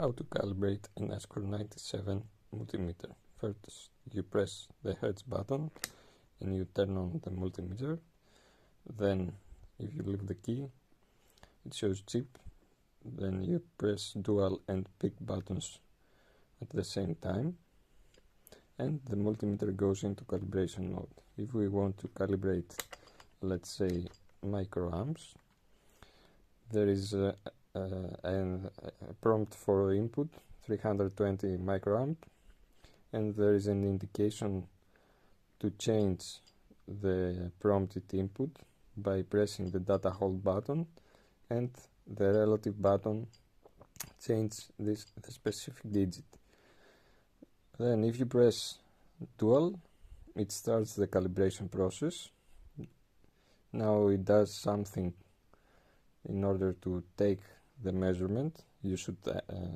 How to calibrate an ESCORT 97 multimeter. First, you press the Hertz button and you turn on the multimeter. Then, if you leave the key, it shows chip. Then you press dual and pick buttons at the same time, and the multimeter goes into calibration mode. If we want to calibrate, let's say, microamps, there is a prompt for input 320 microamp, and there is an indication to change the prompted input by pressing the data hold button, and the relative button change the specific digit. Then if you press dual, it starts the calibration process. Now it does something in order to take the measurement. You should